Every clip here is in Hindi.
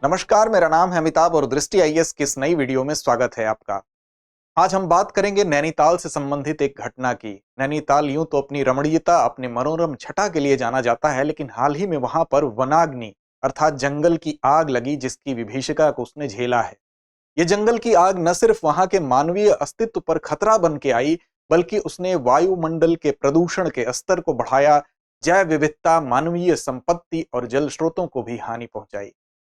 नमस्कार, मेरा नाम है अमिताभ और दृष्टि आईएएस की इस नई वीडियो में स्वागत है आपका। आज हम बात करेंगे नैनीताल से संबंधित एक घटना की। नैनीताल यूं तो अपनी रमणीयता, अपने मनोरम छटा के लिए जाना जाता है, लेकिन हाल ही में वहां पर वनाग्नि अर्थात जंगल की आग लगी, जिसकी विभीषिका को उसने झेला है। ये जंगल की आग न सिर्फ वहां के मानवीय अस्तित्व पर खतरा बन के आई, बल्कि उसने वायुमंडल के प्रदूषण के स्तर को बढ़ाया, जैव विविधता, मानवीय संपत्ति और जल स्रोतों को भी हानि पहुंचाई।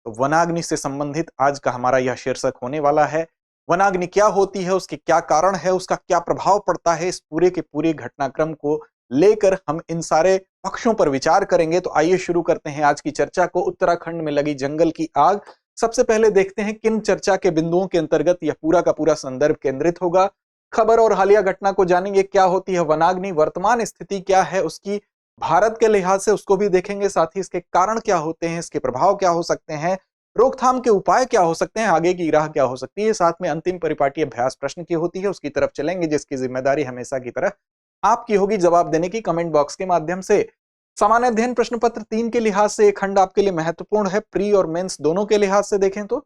तो वनाग्नि से संबंधित आज का हमारा यह शीर्षक होने वाला है। वनाग्नि क्या होती है, उसके क्या कारण है, उसका क्या प्रभाव पड़ता है, इस पूरे के पूरे घटनाक्रम को लेकर हम इन सारे पक्षों पर विचार करेंगे। तो आइए शुरू करते हैं आज की चर्चा को। उत्तराखंड में लगी जंगल की आग। सबसे पहले देखते हैं किन चर्चा के बिंदुओं के अंतर्गत यह पूरा का पूरा संदर्भ केंद्रित होगा। खबर और हालिया घटना को जानेंगे, क्या होती है वनाग्नि, वर्तमान स्थिति क्या है उसकी, भारत के लिहाज से उसको भी देखेंगे, साथ ही इसके कारण क्या होते हैं, इसके प्रभाव क्या हो सकते हैं, रोकथाम के उपाय क्या हो सकते हैं, आगे की राह क्या हो सकती है। साथ में अंतिम परिपाटी अभ्यास प्रश्न की होती है, उसकी तरफ चलेंगे, जिसकी जिम्मेदारी हमेशा की तरह आपकी होगी जवाब देने की कमेंट बॉक्स के माध्यम से। सामान्य अध्ययन प्रश्न पत्र 3 के लिहाज से एक खंड आपके लिए महत्वपूर्ण है, प्री और मेंस दोनों के लिहाज से देखें तो।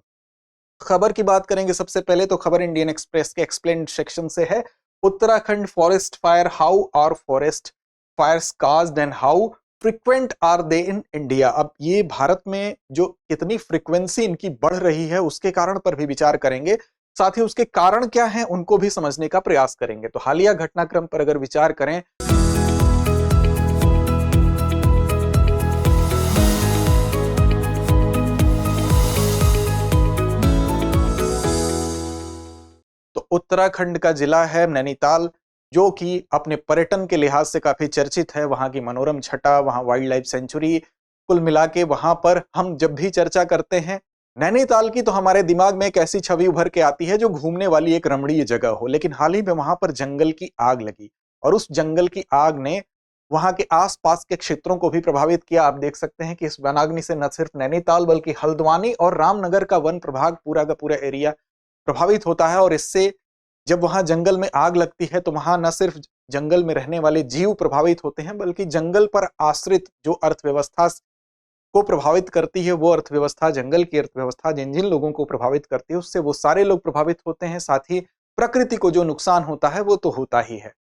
खबर की बात करेंगे सबसे पहले तो खबर इंडियन एक्सप्रेस के एक्सप्लेन्ड सेक्शन से है। Uttarakhand forest fire, how are forest fires caused and how frequent are they in India. अब ये भारत में जो कितनी फ्रीक्वेंसी इनकी बढ़ रही है उसके कारण पर भी विचार करेंगे, साथ ही उसके कारण क्या हैं उनको भी समझने का प्रयास करेंगे। तो हालिया घटनाक्रम पर अगर विचार करें तो उत्तराखंड का जिला है नैनीताल, जो कि अपने पर्यटन के लिहाज से काफी चर्चित है। वहां की मनोरम छटा, वहां वाइल्ड लाइफ सेंचुरी, कुल मिला के वहां पर हम जब भी चर्चा करते हैं नैनीताल की, तो हमारे दिमाग में एक ऐसी छवि उभर के आती है जो घूमने वाली एक रमणीय जगह हो। लेकिन हाल ही में वहां पर जंगल की आग लगी और उस जंगल की आग ने वहां के आसपास के क्षेत्रों को भी प्रभावित किया। आप देख सकते हैं कि इस वनाग्नि से न सिर्फ नैनीताल बल्कि हल्द्वानी और रामनगर का वन प्रभाग, पूरा का पूरा एरिया प्रभावित होता है। और इससे जब वहां जंगल में आग लगती है तो वहां न सिर्फ जंगल में रहने वाले जीव प्रभावित होते हैं, बल्कि जंगल पर आश्रित जो अर्थव्यवस्था को प्रभावित करती है, वो अर्थव्यवस्था, जंगल की अर्थव्यवस्था जिन जिन लोगों को प्रभावित करती है उससे वो सारे लोग प्रभावित होते हैं। साथ ही प्रकृति को जो नुकसान होता है वो तो होता ही है।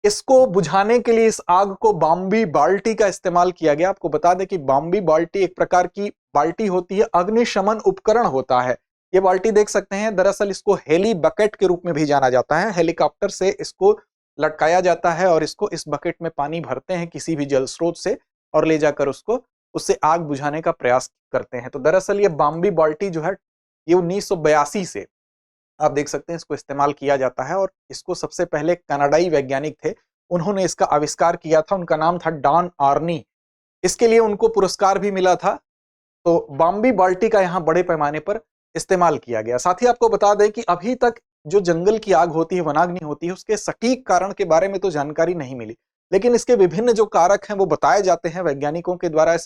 इसको बुझाने के लिए इस आग को बाम्बी बाल्टी का इस्तेमाल किया गया। आपको बता दें कि बाम्बी बाल्टी एक प्रकार की बाल्टी होती है, अग्निशमन उपकरण होता है। ये बाल्टी देख सकते हैं, दरअसल इसको हेली बकेट के रूप में भी जाना जाता है। हेलीकॉप्टर से इसको लटकाया जाता है और इसको इस बकेट में पानी भरते हैं किसी भी जल स्रोत से और ले जाकर उससे आग बुझाने का प्रयास करते हैं। तो दरअसल ये बाम्बी बाल्टी जो है ये 1982 से आप देख सकते हैं इसको इस्तेमाल किया जाता है। और इसको सबसे पहले कनाडाई वैज्ञानिक थे, उन्होंने इसका आविष्कार किया था। उनका नाम था डॉन आर्नी। इसके लिए उनको पुरस्कार भी मिला था। तो बाम्बी बाल्टी का यहाँ बड़े पैमाने पर इस्तेमाल किया गया। साथ ही आपको बता दें कि अभी तक जो जंगल की आग होती है, वनाग्नि होती है, उसके सटीक कारण के बारे में तो जानकारी नहीं मिली, लेकिन इसके विभिन्न जो कारक हैं वो बताए जाते हैं वैज्ञानिकों के द्वारा,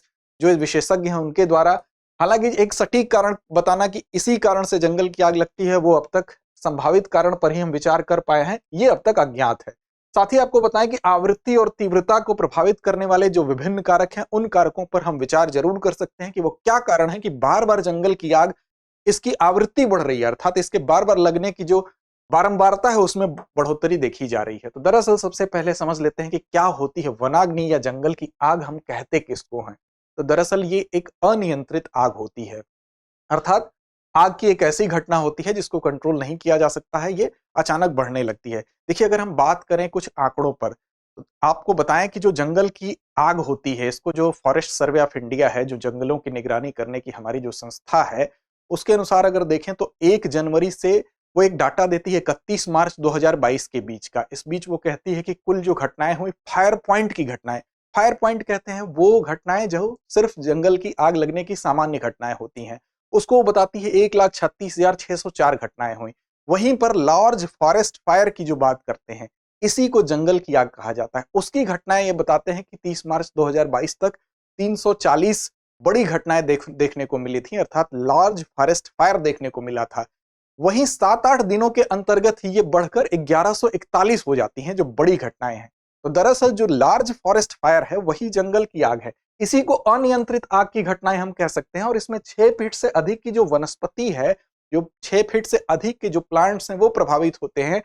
जो विशेषज्ञ हैं उनके द्वारा। हालांकि एक सटीक कारण बताना कि इसी कारण से जंगल की आग लगती है, वो अब तक संभावित कारण पर ही हम विचार कर पाए हैं, ये अब तक अज्ञात है। साथ ही आपको बताएं कि आवृत्ति और तीव्रता को प्रभावित करने वाले जो विभिन्न कारक हैं, उन कारकों पर हम विचार जरूर कर सकते हैं कि वो क्या कारण है कि बार बार जंगल की आग, इसकी आवृत्ति बढ़ रही है, अर्थात इसके बार बार लगने की जो बारंबारता है उसमें बढ़ोतरी देखी जा रही है। तो दरअसल सबसे पहले समझ लेते हैं कि क्या होती है वनाग्नि या जंगल की आग, हम कहते किसको हैं। तो दरअसल ये एक अनियंत्रित आग होती है, अर्थात आग की एक ऐसी घटना होती है जिसको कंट्रोल नहीं किया जा सकता है, ये अचानक बढ़ने लगती है। देखिए, अगर हम बात करें कुछ आंकड़ों पर, तो आपको बताएं कि जो जंगल की आग होती है, इसको जो फॉरेस्ट सर्वे ऑफ इंडिया है, जो जंगलों की निगरानी करने की हमारी जो संस्था है, उसके अनुसार अगर देखें तो 1 जनवरी से वो एक डाटा देती है 31 मार्च 2022 के बीच का। इस बीच वो कहती है कि कुल जो घटनाएं हुई फायर पॉइंट की घटनाएं, फायर पॉइंट कहते हैं वो घटनाएं जो सिर्फ जंगल की आग लगने की सामान्य घटनाएं होती हैं, उसको वो बताती है 1,36,604 घटनाएं हुई। वहीं पर लार्ज फॉरेस्ट फायर की जो बात करते हैं, इसी को जंगल की आग कहा जाता है, उसकी घटनाएं ये बताते हैं कि 30 मार्च 2022 तक 340 बड़ी घटनाएं देखने को मिली थी, अर्थात लार्ज फॉरेस्ट फायर देखने को मिला था। वहीं 7-8 दिनों के अंतर्गत ही ये बढ़कर 1141 हो जाती हैं जो बड़ी घटनाएं हैं। तो दरअसल जो लार्ज फॉरेस्ट फायर है वही जंगल की आग है। इसी को अनियंत्रित आग की घटनाएं हम कह सकते हैं। और इसमें 6 फीट से अधिक की जो वनस्पति है, जो 6 फीट से अधिक के जो प्लांट्स हैं वो प्रभावित होते हैं।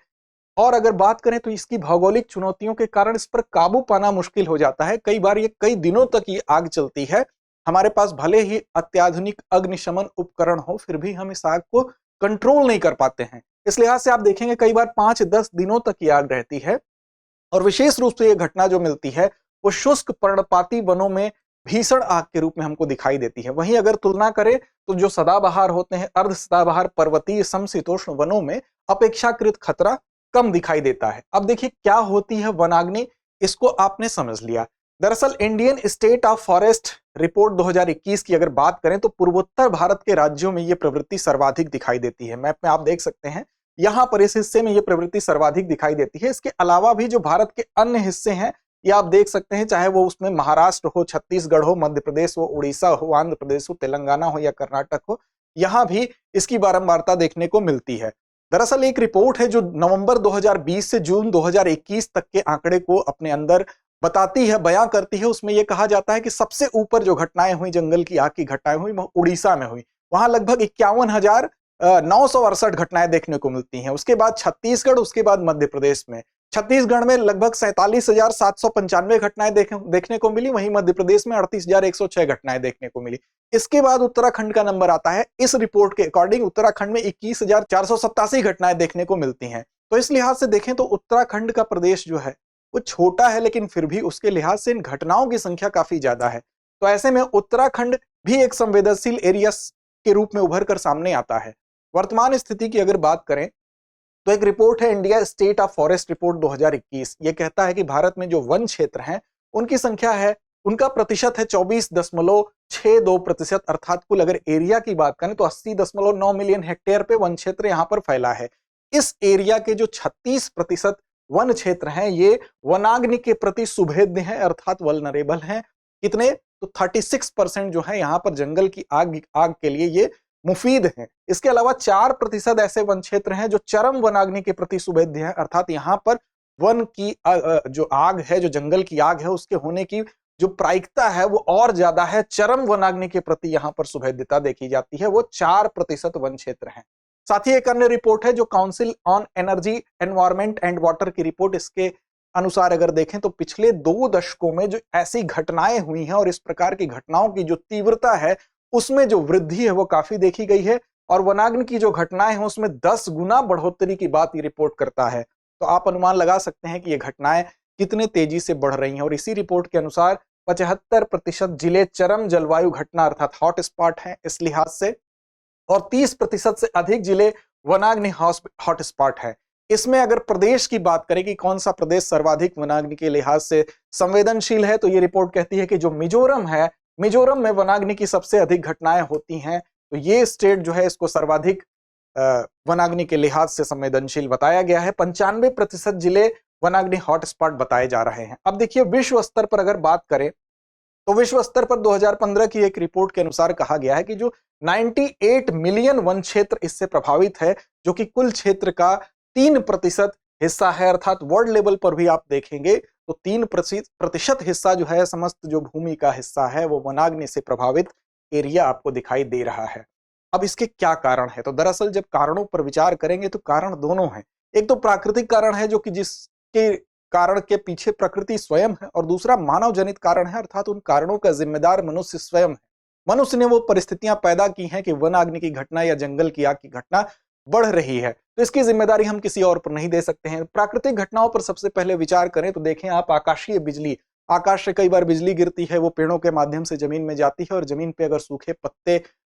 और अगर बात करें तो इसकी भौगोलिक चुनौतियों के कारण इस पर काबू पाना मुश्किल हो जाता है। कई बार ये कई दिनों तक ये आग चलती है। हमारे पास भले ही अत्याधुनिक अग्निशमन उपकरण हो, फिर भी हम इस आग को कंट्रोल नहीं कर पाते हैं। इस लिहाज से आप देखेंगे कई बार 5-10 दिनों तक ये आग रहती है। और विशेष रूप से ये घटना जो मिलती है वो शुष्क पर्णपाती वनों में भीषण आग के रूप में हमको दिखाई देती है। वहीं अगर तुलना करें तो जो सदाबहार होते हैं, अर्ध सदाबहार पर्वतीय समशीतोष्ण वनों में अपेक्षाकृत खतरा कम दिखाई देता है। अब देखिए क्या होती है वनाग्नि, इसको आपने समझ लिया। दरअसल Indian state of forest report 2021 की अगर बात करें तो पूर्वोत्तर भारत के राज्यों में ये प्रवृत्ति सर्वाधिक दिखाई देती है। मैप में आप देख सकते हैं, यहां पर इस हिस्से में ये प्रवृत्ति सर्वाधिक दिखाई देती है। इसके अलावा भी जो भारत के अन्य हिस्से हैं ये आप देख सकते हैं, चाहे वो उसमें महाराष्ट्र हो, छत्तीसगढ़ हो, मध्य प्रदेश हो, उड़ीसा हो, आंध्र प्रदेश हो, तेलंगाना हो या कर्नाटक हो, यहां भी इसकी बारंबारता देखने को मिलती है। दरअसल एक रिपोर्ट है जो नवंबर 2020 से जून 2021 तक के आंकड़े को अपने अंदर बताती है, बयां करती है। उसमें यह कहा जाता है कि सबसे ऊपर जो घटनाएं हुई, जंगल की आग की घटनाएं हुई, वो उड़ीसा में हुई। वहां लगभग 51,968 घटनाएं देखने को मिलती हैं। उसके बाद छत्तीसगढ़, उसके बाद मध्य प्रदेश में। छत्तीसगढ़ में लगभग 47,795 घटनाएं देखने को मिली, वहीं मध्य प्रदेश में 38,106 घटनाएं देखने को मिली। इसके बाद उत्तराखंड का नंबर आता है। इस रिपोर्ट के अकॉर्डिंग उत्तराखंड में 21,487 घटनाएं देखने को मिलती हैं। तो इस लिहाज से देखें तो उत्तराखंड का प्रदेश जो है वो छोटा है, लेकिन फिर भी उसके लिहाज से इन घटनाओं की संख्या काफी ज्यादा है। तो ऐसे में उत्तराखंड भी एक संवेदनशील एरिया के रूप में उभर कर सामने आता है। वर्तमान स्थिति की अगर बात करें तो एक रिपोर्ट है India state of forest report 2021। ये कहता है कि भारत में जो वन क्षेत्र हैं उनकी संख्या है, उनका प्रतिशत है 24.62%। अर्थात कुल अगर एरिया की बात करें तो 80.9 मिलियन हेक्टेयर पे वन क्षेत्र यहां पर फैला है। इस एरिया के जो 36% वन क्षेत्र हैं ये वनाग्नि के प्रति सुभेद्य हैं, अर्थात वल्नरेबल हैं। कितने? तो 36% जो है यहाँ पर जंगल की आग के लिए ये मुफीद हैं। इसके अलावा 4% ऐसे वन क्षेत्र हैं जो चरम वनाग्नि के प्रति सुभेद्य हैं, अर्थात यहाँ पर वन की जो आग है, जो जंगल की आग है, उसके होने की जो प्रायिकता है वो और ज्यादा है। चरम वनाग्नि के प्रति यहाँ पर सुभेद्यता देखी जाती है, वो 4% वन क्षेत्र है। साथ ही एक अन्य रिपोर्ट है जो council on energy, environment and water की रिपोर्ट, इसके अनुसार अगर देखें तो पिछले 2 दशकों में जो ऐसी घटनाएं हुई हैं और इस प्रकार की घटनाओं की जो तीव्रता है उसमें जो वृद्धि है वो काफी देखी गई है। और वनाग्नि की जो घटनाएं हैं उसमें 10 गुना बढ़ोतरी की बात ये रिपोर्ट करता है। तो आप अनुमान लगा सकते हैं कि ये घटनाएं कितने तेजी से बढ़ रही हैं। और इसी रिपोर्ट के अनुसार 75% जिले चरम जलवायु घटना अर्थात हॉट स्पॉट हैं इस लिहाज से, और 30% से अधिक जिले वनाग्नि हॉट स्पॉट है। इसमें अगर प्रदेश की बात करें कि कौन सा प्रदेश सर्वाधिक वनाग्नि के लिहाज से संवेदनशील है, तो ये रिपोर्ट कहती है कि जो मिजोरम है, मिजोरम में वनाग्नि की सबसे अधिक घटनाएं होती हैं। तो ये स्टेट जो है इसको सर्वाधिक वनाग्नि के लिहाज से संवेदनशील बताया गया है। 95% जिले वनाग्नि हॉटस्पॉट बताए जा रहे हैं। अब देखिए विश्व स्तर पर अगर बात करें तो विश्व स्तर पर 2015 की एक रिपोर्ट के अनुसार कहा गया है कि जो 98 मिलियन वन क्षेत्र इससे प्रभावित है, जो कि कुल क्षेत्र का 3% हिस्सा है। अर्थात वर्ल्ड लेवल पर भी आप देखेंगे तो 3% हिस्सा जो है, समस्त जो भूमि का हिस्सा है, वो वनाग्नि से प्रभावित एरिया आपको दिखाई दे रहा है। अब इसके क्या कारण है? तो दरअसल जब कारणों पर विचार करेंगे तो कारण दोनों हैं। एक तो प्राकृतिक कारण है जो कि जिसके कारण के पीछे प्रकृति स्वयं है, और दूसरा मानव जनित कारण है, अर्थात उन कारणों का जिम्मेदार मनुष्य स्वयं है। मनुष्य ने वो परिस्थितियां पैदा की हैं कि वन आग की घटना या जंगल की आग की घटना बढ़ रही है, तो इसकी जिम्मेदारी हम किसी और पर नहीं दे सकते हैं। प्राकृतिक घटनाओं पर सबसे पहले विचार करें तो देखें आप आकाशीय बिजली, आकाश से कई बार बिजली गिरती है, वो पेड़ों के माध्यम से जमीन में जाती है, और जमीन पे अगर सूखे पत्ते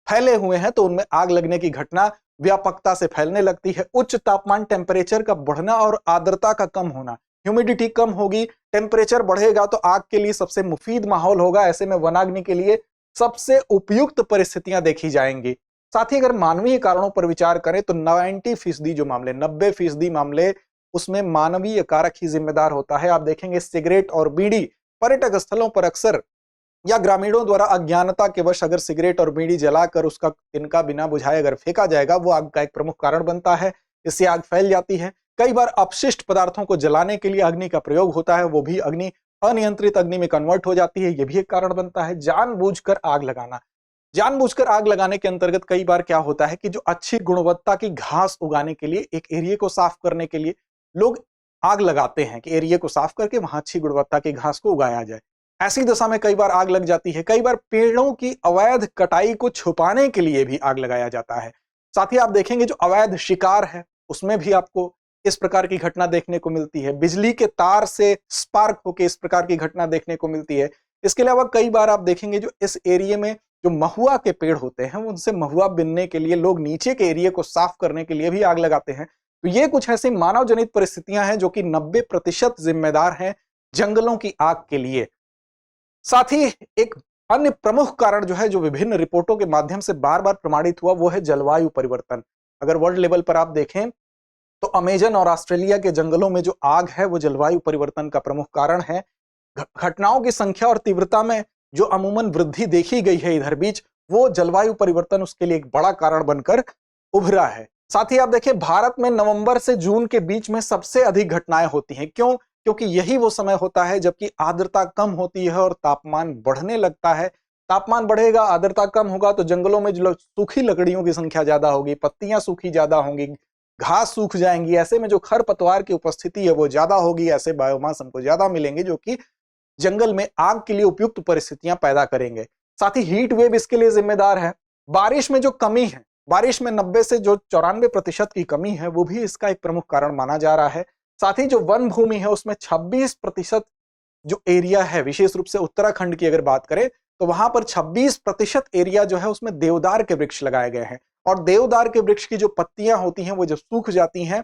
फैले हुए हैं तो उनमें आग लगने की घटना व्यापकता से फैलने लगती है। उच्च तापमान, टेम्परेचर का बढ़ना और आर्द्रता का कम होना, ह्यूमिडिटी कम होगी, टेम्परेचर बढ़ेगा तो आग के लिए सबसे मुफीद माहौल होगा। ऐसे में वनाग्नि के लिए सबसे उपयुक्त परिस्थितियां देखी जाएंगी। साथ ही अगर मानवीय कारणों पर विचार करें तो 90% जो मामले, 90% मामले उसमें मानवीय कारक ही जिम्मेदार होता है। आप देखेंगे सिगरेट और बीड़ी पर्यटक स्थलों पर अक्सर या ग्रामीणों द्वारा अज्ञानता के वश अगर सिगरेट और बीड़ी जलाकर उसका इनका बिना बुझाए अगर फेंका जाएगा, वो आग का एक प्रमुख कारण बनता है। इससे आग फैल जाती है। कई बार अपशिष्ट पदार्थों को जलाने के लिए अग्नि का प्रयोग होता है, वो भी अग्नि अनियंत्रित अग्नि में कन्वर्ट हो जाती है, ये भी एक कारण बनता है। जानबूझकर आग लगाना, जानबूझकर आग लगाने के अंतर्गत कई बार क्या होता है कि जो अच्छी गुणवत्ता की घास उगाने के लिए, एक एरिया को साफ करने के लिए लोग आग लगाते हैं कि एरिया को साफ करके वहां अच्छी गुणवत्ता की घास को उगाया जाए। ऐसी दशा में कई बार आग लग जाती है। कई बार पेड़ों की अवैध कटाई को छुपाने के लिए भी आग लगाया जाता है। साथ ही आप देखेंगे जो अवैध शिकार है उसमें भी आपको इस प्रकार की घटना देखने को मिलती है। बिजली के तार से स्पार्क होकर इस प्रकार की घटना देखने को मिलती है। इसके अलावा कई बार आप देखेंगे जो इस एरिया में जो महुआ के पेड़ होते हैं उनसे महुआ बिनने के लिए लोग नीचे के एरिया को साफ करने के लिए भी आग लगाते हैं। तो ये कुछ ऐसी मानव जनित परिस्थितियां हैं जो कि 90% जिम्मेदार हैं जंगलों की आग के लिए। साथ ही एक अन्य प्रमुख कारण जो है, जो विभिन्न रिपोर्टों के माध्यम से बार बार प्रमाणित हुआ, वो है जलवायु परिवर्तन। अगर वर्ल्ड लेवल पर आप देखें तो अमेजन और ऑस्ट्रेलिया के जंगलों में जो आग है वो जलवायु परिवर्तन का प्रमुख कारण है। घटनाओं की संख्या और तीव्रता में जो अमूमन वृद्धि देखी गई है इधर बीच, वो जलवायु परिवर्तन उसके लिए एक बड़ा कारण बनकर उभरा है। साथ ही आप देखिए भारत में नवंबर से जून के बीच में सबसे अधिक घटनाएं होती हैं। क्यों? क्योंकि यही वो समय होता है जबकि आर्द्रता कम होती है और तापमान बढ़ने लगता है। तापमान बढ़ेगा, आर्द्रता कम होगा तो जंगलों में जो सूखी लकड़ियों की संख्या ज्यादा होगी, पत्तियां सूखी ज्यादा होंगी, घास सूख जाएंगी। ऐसे में जो खरपतवार की उपस्थिति है वो ज्यादा होगी। ऐसे बायोमास हमको ज्यादा मिलेंगे जो कि जंगल में आग के लिए उपयुक्त परिस्थितियां पैदा करेंगे। साथ ही हीट वेव इसके लिए जिम्मेदार है। बारिश में जो कमी है, बारिश में 90 से जो 94% की कमी है, वो भी इसका एक प्रमुख कारण माना जा रहा है। साथ ही जो वन भूमि है उसमें 26% जो एरिया है, विशेष रूप से उत्तराखंड की अगर बात करें तो वहां पर 26% एरिया जो है उसमें देवदार के वृक्ष लगाए गए हैं। और देवदार के वृक्ष की जो पत्तियां होती हैं वो जब सूख जाती हैं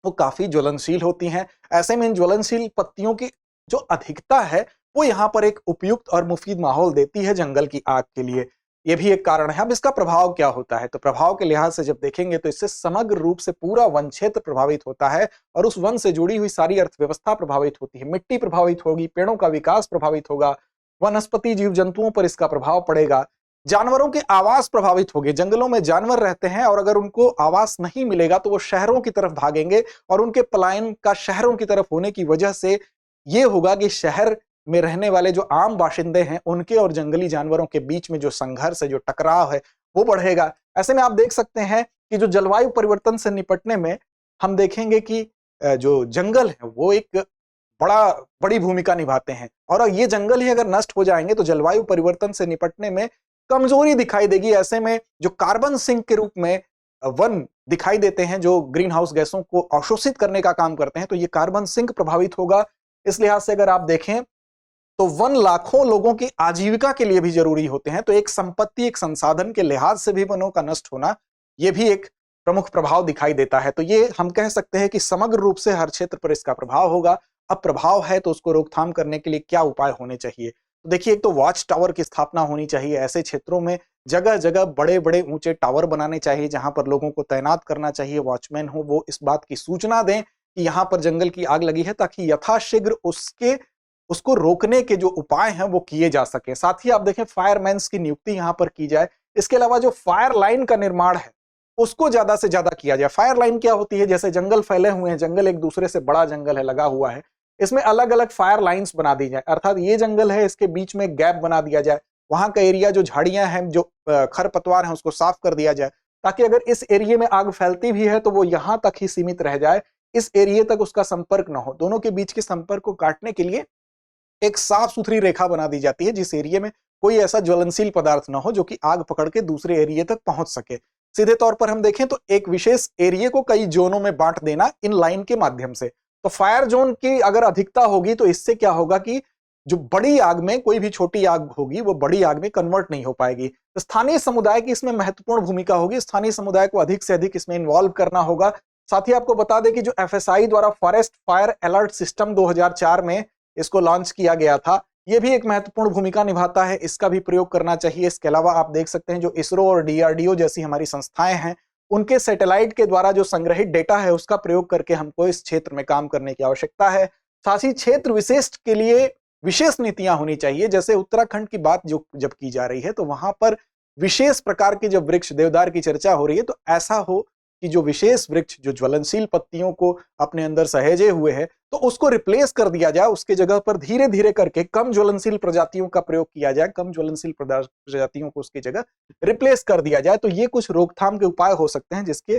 वो काफी ज्वलनशील होती हैं। ऐसे में इन ज्वलनशील पत्तियों की जो अधिकता है वो यहाँ पर एक उपयुक्त और मुफीद माहौल देती है जंगल की आग के लिए। ये भी एक कारण है। अब इसका प्रभाव क्या होता है? तो प्रभाव के लिहाज से जब देखेंगे तो इससे समग्र रूप से पूरा वन क्षेत्र प्रभावित होता है और उस वन से जुड़ी हुई सारी अर्थव्यवस्था प्रभावित होती है। मिट्टी प्रभावित होगी, पेड़ों का विकास प्रभावित होगा, वनस्पति जीव जंतुओं पर इसका प्रभाव पड़ेगा, जानवरों के आवास प्रभावित होंगे। जंगलों में जानवर रहते हैं और अगर उनको आवास नहीं मिलेगा तो वो शहरों की तरफ भागेंगे और उनके पलायन का शहरों की तरफ होने की वजह से ये होगा कि शहर में रहने वाले जो आम बाशिंदे हैं उनके और जंगली जानवरों के बीच में जो संघर्ष है, जो टकराव है, वो बढ़ेगा। ऐसे में आप देख सकते हैं कि जो जलवायु परिवर्तन से निपटने में हम देखेंगे कि जो जंगल है वो एक बड़ी भूमिका निभाते हैं। और ये जंगल ही अगर नष्ट हो जाएंगे तो जलवायु परिवर्तन से निपटने में कमजोरी दिखाई देगी। ऐसे में जो कार्बन सिंक के रूप में वन दिखाई देते हैं, जो ग्रीन हाउस गैसों को अवशोषित करने का काम करते हैं, तो ये कार्बन सिंक प्रभावित होगा। इस लिहाज से अगर आप देखें तो वन लाखों लोगों की आजीविका के लिए भी जरूरी होते हैं। तो एक संपत्ति, एक संसाधन के लिहाज से भी वनों का नष्ट होना, ये भी एक प्रमुख प्रभाव दिखाई देता है। तो ये हम कह सकते हैं कि समग्र रूप से हर क्षेत्र पर इसका प्रभाव होगा। अब प्रभाव है तो उसको रोकथाम करने के लिए क्या उपाय होने चाहिए? तो देखिए, एक तो वॉच टावर की स्थापना होनी चाहिए। ऐसे क्षेत्रों में जगह जगह बड़े बड़े ऊंचे टावर बनाने चाहिए जहां पर लोगों को तैनात करना चाहिए। वॉचमैन हो, वो इस बात की सूचना दें कि यहां पर जंगल की आग लगी है, ताकि यथाशीघ्र उसको रोकने के जो उपाय हैं वो किए जा सके। साथ ही आप देखें फायरमैन्स की नियुक्ति यहां पर की जाए। इसके अलावा जो फायर लाइन का निर्माण है उसको ज्यादा से ज्यादा किया जाए। फायर लाइन क्या होती है? जैसे जंगल फैले हुए हैं, जंगल एक दूसरे से बड़ा जंगल है, लगा हुआ है, इसमें अलग अलग फायर लाइन्स बना दी जाए। अर्थात ये जंगल है, इसके बीच में गैप बना दिया जाए, वहां का एरिया जो झाड़ियां हैं, जो खरपतवार हैं, उसको साफ कर दिया जाए, ताकि अगर इस एरिया में आग फैलती भी है तो वो यहां तक ही सीमित रह जाए, इस एरिया तक उसका संपर्क ना हो। दोनों के बीच के संपर्क को काटने के लिए एक साफ सुथरी रेखा बना दी जाती है, जिस एरिया में कोई ऐसा ज्वलनशील पदार्थ ना हो जो कि आग पकड़ के दूसरे एरिया तक पहुंच सके। सीधे तौर पर हम देखें तो एक विशेष एरिया को कई जोनों में बांट देना इन लाइन के माध्यम से। तो फायर जोन की अगर अधिकता होगी तो इससे क्या होगा कि जो बड़ी आग में, कोई भी छोटी आग होगी वो बड़ी आग में कन्वर्ट नहीं हो पाएगी। तो स्थानीय समुदाय की इसमें महत्वपूर्ण भूमिका होगी। स्थानीय समुदाय को अधिक से अधिक इसमें इन्वॉल्व करना होगा। साथ ही आपको बता दें कि जो FSI द्वारा फॉरेस्ट फायर अलर्ट सिस्टम 2004 में इसको लॉन्च किया गया था, ये भी एक महत्वपूर्ण भूमिका निभाता है, इसका भी प्रयोग करना चाहिए। इसके अलावा आप देख सकते हैं जो इसरो और DRDO जैसी हमारी संस्थाएं हैं, उनके सैटेलाइट के द्वारा जो संग्रहित डेटा है उसका प्रयोग करके हमको इस क्षेत्र में काम करने की आवश्यकता है। साथ ही क्षेत्र विशिष्ट के लिए विशेष नीतियां होनी चाहिए। जैसे उत्तराखंड की बात जो जब की जा रही है तो वहां पर विशेष प्रकार के जब वृक्ष, देवदार की चर्चा हो रही है, तो ऐसा हो कि जो विशेष वृक्ष जो ज्वलनशील पत्तियों को अपने अंदर सहेजे हुए है, तो उसको रिप्लेस कर दिया जाए, उसके जगह पर धीरे धीरे करके कम ज्वलनशील प्रजातियों का प्रयोग किया जाए, कम ज्वलनशील प्रजातियों को उसकी जगह रिप्लेस कर दिया जाए। तो ये कुछ रोकथाम के उपाय हो सकते हैं जिसके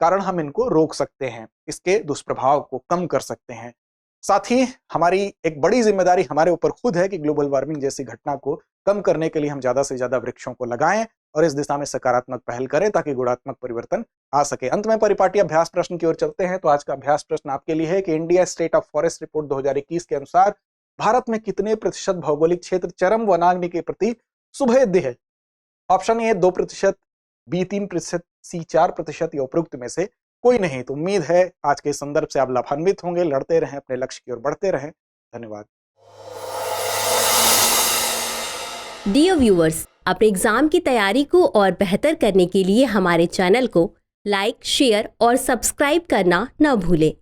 कारण हम इनको रोक सकते हैं, इसके दुष्प्रभाव को कम कर सकते हैं। साथ ही हमारी एक बड़ी जिम्मेदारी हमारे ऊपर खुद है कि ग्लोबल वार्मिंग जैसी घटना को कम करने के लिए हम ज्यादा से ज्यादा वृक्षों को लगाएं और इस दिशा में सकारात्मक पहल करें ताकि गुणात्मक परिवर्तन आ सके। अंत में परिपाटी अभ्यास प्रश्न की ओर चलते हैं। तो आज का अभ्यास प्रश्न आपके लिए है कि India state of forest report 2021 के अनुसार भारत में कितने प्रतिशत भौगोलिक क्षेत्र चरम वनाग्नि के प्रति सुभेद्य है? ऑप्शन ए 2%, बी 3%, सी 4% या उपरोक्त में से कोई नहीं। तो उम्मीद है आज के संदर्भ से आप लाभान्वित होंगे। लड़ते रहें, अपने लक्ष्य की ओर बढ़ते रहें। धन्यवाद। डियर व्यूअर्स, अपने एग्जाम की तैयारी को और बेहतर करने के लिए हमारे चैनल को लाइक, शेयर और सब्सक्राइब करना न भूलें।